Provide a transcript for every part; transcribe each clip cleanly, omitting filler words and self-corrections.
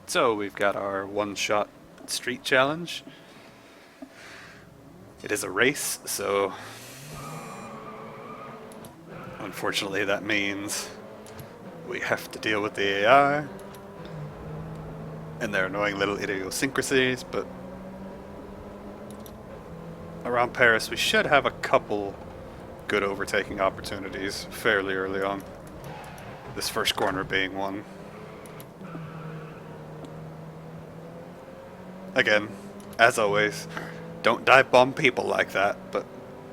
So we've got our one-shot street challenge. It is a race, so unfortunately that means we have to deal with the AI and their annoying little idiosyncrasies, but around Paris we should have a couple good overtaking opportunities fairly early on. This first corner being one. Again, as always, don't dive bomb people like that, but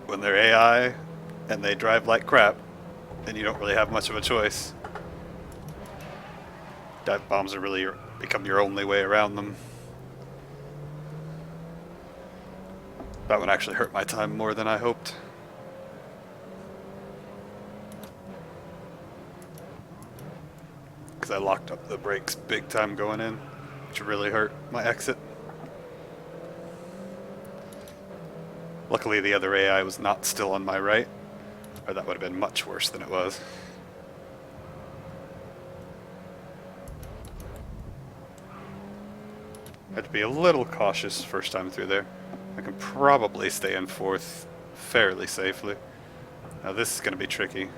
when they're AI and they drive like crap, then you don't really have much of a choice. Dive bombs are really become your only way around them. That one actually hurt my time more than I hoped. Because I locked up the brakes big time going in, which really hurt my exit. Luckily the other AI was not still on my right, or that would have been much worse than it was. Had to be a little cautious first time through there. I can probably stay in fourth fairly safely. Now this is going to be tricky,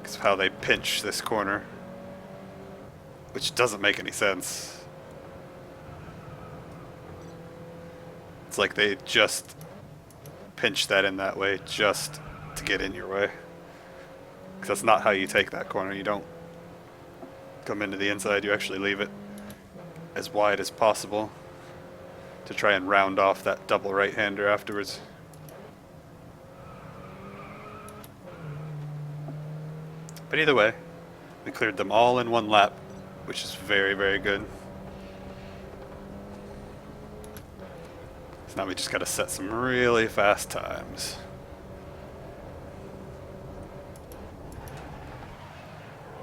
because of how they pinch this corner, which doesn't make any sense. It's like they just pinch that in that way just to get in your way. Because that's not how you take that corner. You don't come into the inside, you actually leave it as wide as possible to try and round off that double right-hander afterwards. But either way, we cleared them all in one lap, which is very, very good. So now we just gotta set some really fast times.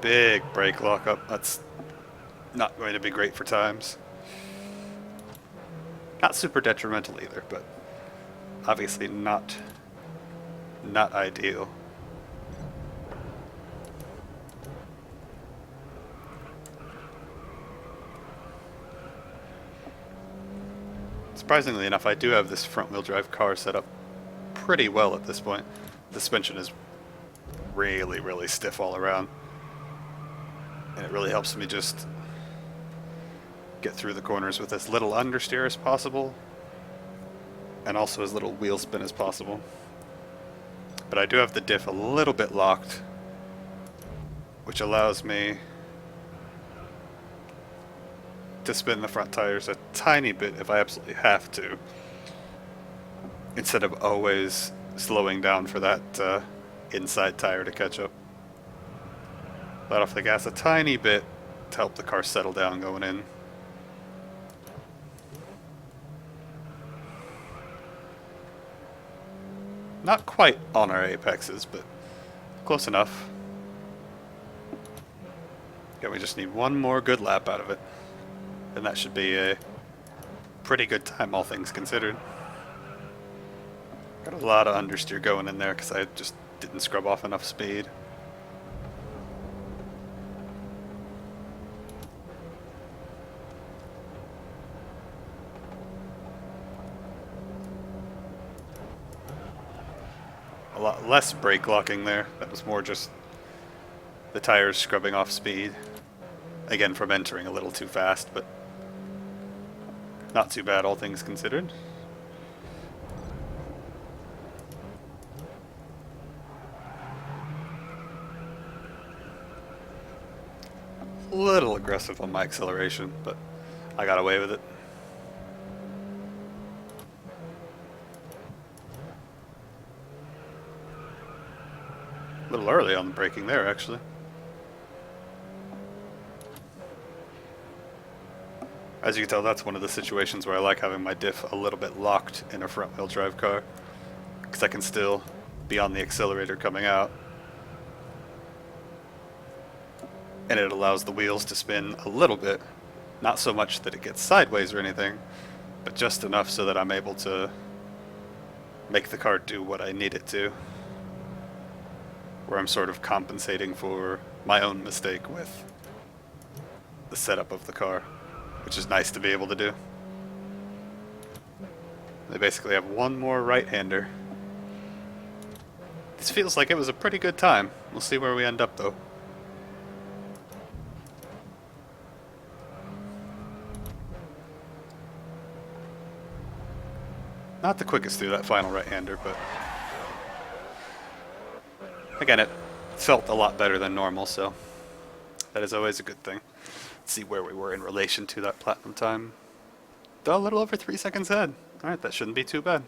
Big brake lockup. That's not going to be great for times. Not super detrimental either, but obviously not ideal. Surprisingly enough, I do have this front-wheel drive car set up pretty well at this point. The suspension is really, really stiff all around, and it really helps me just get through the corners with as little understeer as possible, and also as little wheel spin as possible. But I do have the diff a little bit locked, which allows me to spin the front tires a tiny bit if I absolutely have to, instead of always slowing down for that inside tire to catch up. Let off the gas a tiny bit to help the car settle down going in. Not quite on our apexes, but close enough. Yeah, we just need one more good lap out of it, and that should be a pretty good time, all things considered. Got a lot of understeer going in there because I just didn't scrub off enough speed. A lot less brake locking there. That was more just the tires scrubbing off speed. Again, from entering a little too fast, but not too bad, all things considered. A little aggressive on my acceleration, but I got away with it. A little early on the braking there, actually. As you can tell, that's one of the situations where I like having my diff a little bit locked in a front-wheel drive car, because I can still be on the accelerator coming out, and it allows the wheels to spin a little bit, not so much that it gets sideways or anything, but just enough so that I'm able to make the car do what I need it to, where I'm sort of compensating for my own mistake with the setup of the car. which is nice to be able to do. They basically have one more right-hander. This feels like it was a pretty good time. We'll see where we end up, though. Not the quickest through that final right-hander, but again, it felt a lot better than normal, so that is always a good thing. Let's see where we were in relation to that platinum time. A little over 3 seconds ahead. Alright, that shouldn't be too bad.